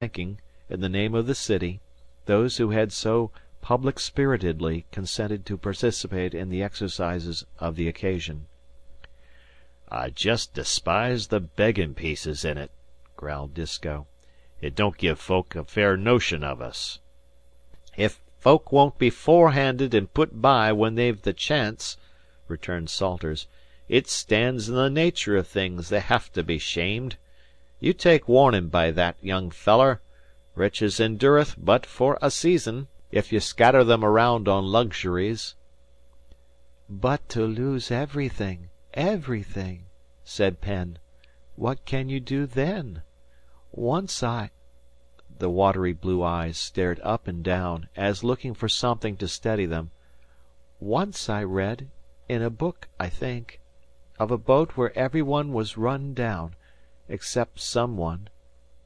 thanking, in the name of the city, those who had so public-spiritedly consented to participate in the exercises of the occasion. "I jest despise the beggin' pieces in it," growled Disko. "It don't give folk a fair notion of us." "Ef folk won't be forehanded an' put by when they've the chance," returned Salters, "it stands in the nature of things they hev to be shamed. You take warnin' by that, young feller. Riches endureth but for a season, ef you scatter them around on luxuries." "But to lose everything everything," said Penn. "What can you do then? Once I—" The watery blue eyes stared up and down, as looking for something to steady them. "Once I read, in a book, I think, of a boat where every one was run down, except some one,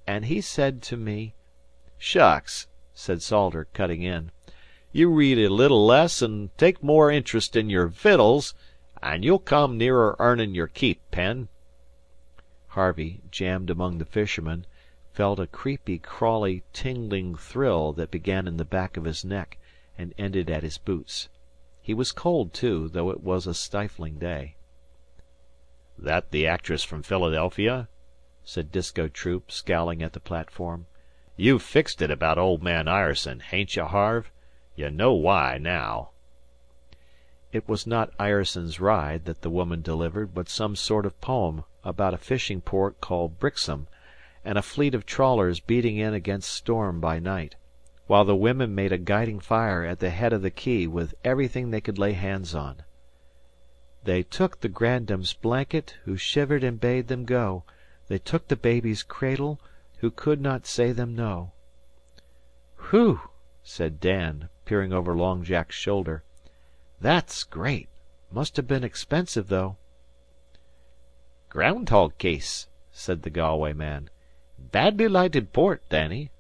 and he said to me—" "Shucks!" said Salter, cutting in. "You read a little less an' take more int'rest in your vittles, an' you'll come nearer earnin' your keep, Penn." Harvey, jammed among the fishermen, felt a creepy, crawly, tingling thrill that began in the back of his neck and ended at his boots. He was cold, too, though it was a stifling day. "That the actress from Philadelphia?" said Disko Troop, scowling at the platform. "You've fixed it about old man Ireson, hain't you, Harve? You know why now." It was not Ireson's Ride that the woman delivered, but some sort of poem about a fishing port called Brixham, and a fleet of trawlers beating in against storm by night, while the women made a guiding fire at the head of the quay with everything they could lay hands on. "They took the grandam's blanket, who shivered and bade them go. They took the baby's cradle, who could not say them no." "Whew!" said Dan, peering over Long Jack's shoulder. "That's great. Must have been expensive, though." "Ground hog case," said the Galway man. "Badly lighted port, Danny."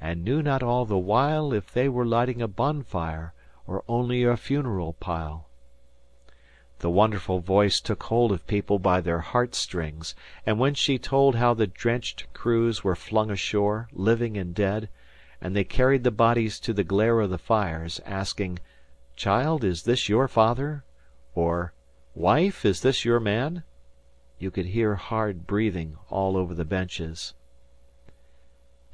"And knew not all the while if they were lighting a bonfire or only a funeral pile." The wonderful voice took hold of people by their heart-strings, and when she told how the drenched crews were flung ashore, living and dead, and they carried the bodies to the glare of the fires, asking, "Child, is this your father?" or "Wife, is this your man?" you could hear hard breathing all over the benches.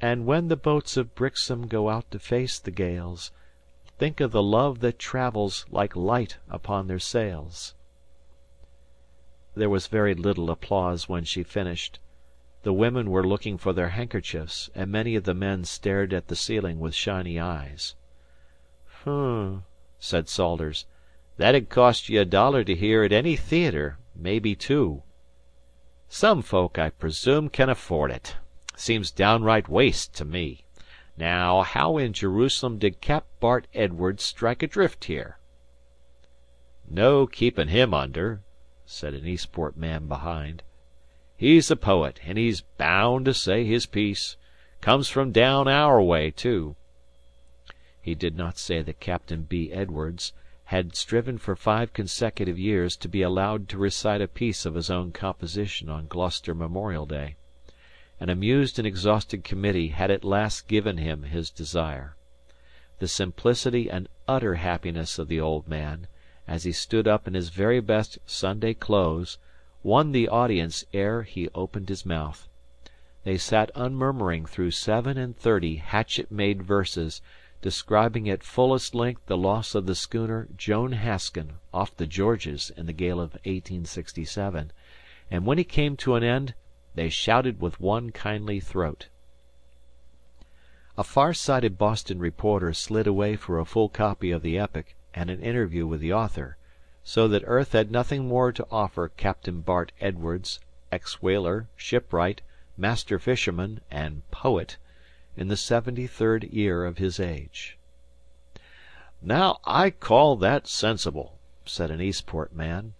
"And when the boats of Brixham go out to face the gales, think of the love that travels like light upon their sails." There was very little applause when she finished. The women were looking for their handkerchiefs, and many of the men stared at the ceiling with shiny eyes. "Hum," said Salters. "That'd cost ye $1 to hear at any theatre, maybe two. Some folk, I presume, can afford it. Seems downright waste to me. Now, how in Jerusalem did Cap Bart Edwards strike adrift here?" "No keepin' him under," said an Eastport man behind. "He's a poet, an' he's baound to say his piece. Comes from down our way, too." He did not say that Captain B. Edwards had striven for 5 consecutive years to be allowed to recite a piece of his own composition on Gloucester Memorial Day. An amused and exhausted committee had at last given him his desire. The simplicity and utter happiness of the old man, as he stood up in his very best Sunday clothes, won the audience ere he opened his mouth. They sat unmurmuring through 37 hatchet-made verses, describing at fullest length the loss of the schooner Joan Haskin off the Georges in the gale of 1867, and when he came to an end they shouted with one kindly throat. A far-sighted Boston reporter slid away for a full copy of the epic and an interview with the author, so that earth had nothing more to offer Captain Bart Edwards, ex-whaler, shipwright, master fisherman, and poet, in the 73rd year of his age. "Now I call that sensible," said an Eastport man.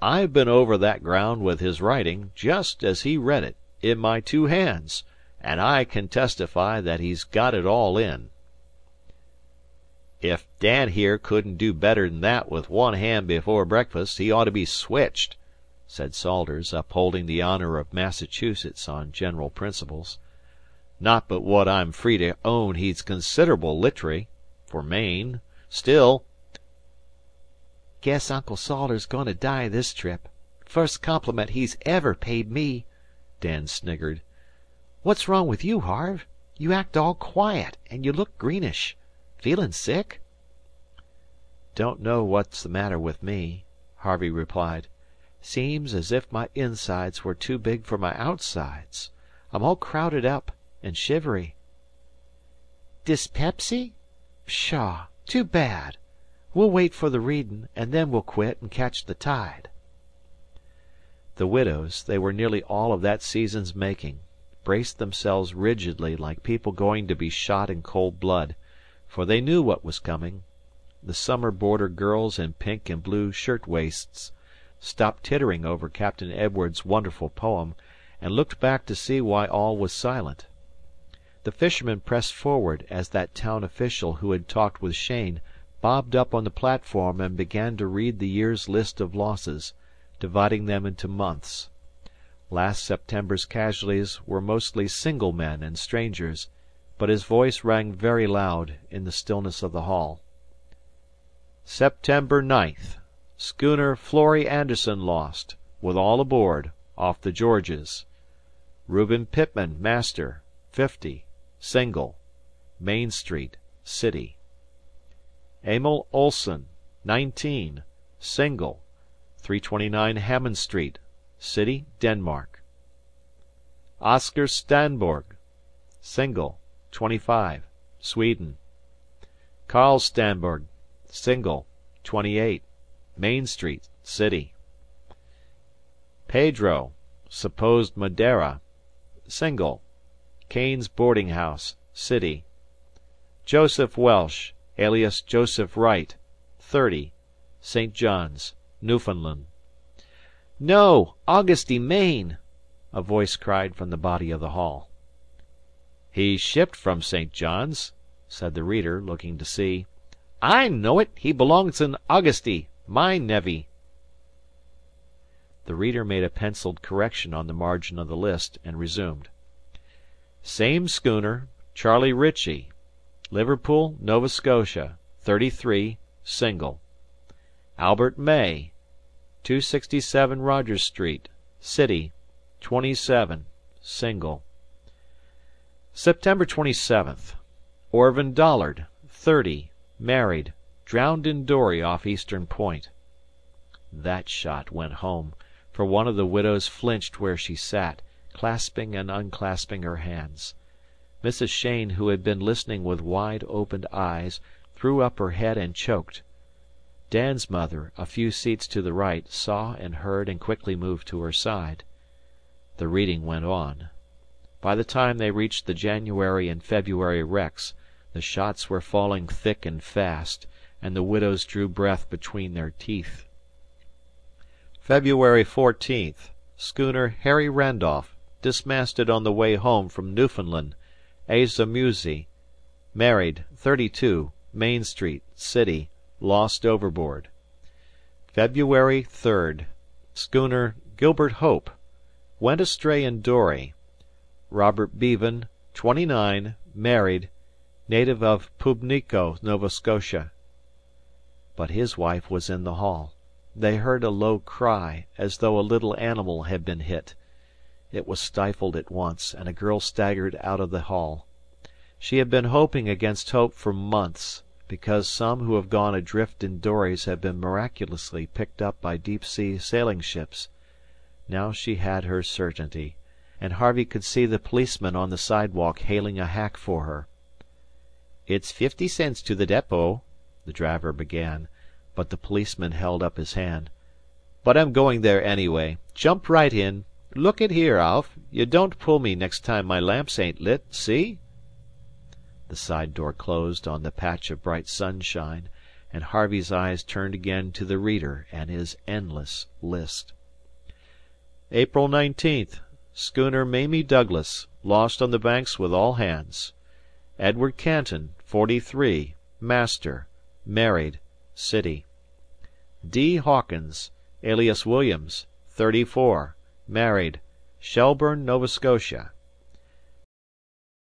"I've been over that ground with his writing, just as he read it, in my 2 hands, and I can testify that he's got it all in." "If Dan here couldn't do better'n that with one hand before breakfast, he ought to be switched," said Salters, upholding the honor of Massachusetts on general principles. "Not but what I'm free to own he's considerable litt'ery for Maine. Still "Guess Uncle Salters's goin' to die this trip. First compliment he's ever paid me," Dan sniggered. "What's wrong with you, Harve? You act all quiet, and you look greenish. Feelin' sick?" "Don't know what's the matter with me," Harvey replied. "Seems as if my insides were too big for my outsides. I'm all crowded up and shivery." "Dyspepsy? Pshaw! Too bad. We'll wait for the readin', and then we'll quit and catch the tide." The widows they were nearly all of that season's making braced themselves rigidly like people going to be shot in cold blood, for they knew what was coming. The summer boarder girls in pink and blue shirt waists stopped tittering over Captain Edwardes's wonderful poem, and looked back to see why all was silent. The fishermen pressed forward as that town official who had talked with Cheyne bobbed up on the platform and began to read the year's list of losses, dividing them into months. Last September's casualties were mostly single men and strangers, but his voice rang very loud in the stillness of the hall. "September 9th. Schooner Florrie Anderson lost, with all aboard, off the Georges. Reuben Pittman, master, 50, single, Main Street, City. Emil Olsen, 19, single, 329 Hammond Street, City, Denmark. Oscar Stanborg, single, 25, Sweden. Carl Stanborg, single, 28, Main Street, City. Pedro, supposed Madeira, single, Kane's Boarding House, City. Joseph Welsh, alias Joseph Wright, 30, St. John's, Newfoundland." "No, Augusty, Maine!" a voice cried from the body of the hall. "He shipped from St. John's," said the reader, looking to see. "I know it. He belongs in Augusty. My nevvy." The reader made a penciled correction on the margin of the list, and resumed. "Same schooner, Charlie Ritchie, Liverpool, Nova Scotia, 33, single. Albert May, 267 Rogers Street, City, 27, single. September 27th. Orvin Dollard, 30, married, drowned in dory off Eastern Point." That shot went home, for one of the widows flinched where she sat, clasping and unclasping her hands. Mrs. Cheyne, who had been listening with wide-opened eyes, threw up her head and choked. Dan's mother, a few seats to the right, saw and heard and quickly moved to her side. The reading went on. By the time they reached the January and February wrecks, the shots were falling thick and fast, and the widows drew breath between their teeth. February 14th. Schooner Harry Randolph, dismasted on the way home from Newfoundland, Asa Musey, married, 32, Main Street, City, lost overboard. February 3rd. Schooner Gilbert Hope, went astray in dory. Robert Bevan, 29, married, native of Pubnico, Nova Scotia. But his wife was in the hall. They heard a low cry, as though a little animal had been hit. It was stifled at once, and a girl staggered out of the hall. She had been hoping against hope for months, because some who have gone adrift in dories have been miraculously picked up by deep-sea sailing ships. Now she had her certainty, and Harvey could see the policeman on the sidewalk hailing a hack for her. "It's 50 cents to the depot," the driver began, but the policeman held up his hand. "But I'm going there anyway. Jump right in. Look at here, Alf. You don't pull me next time my lamps ain't lit, see?" The side door closed on the patch of bright sunshine, and Harvey's eyes turned again to the reader and his endless list. April 19th. Schooner Mamie Douglas, lost on the Banks with all hands. Edward Canton, 43, master, married, City. D. Hawkins, alias Williams, 34, married, Shelburne, Nova Scotia.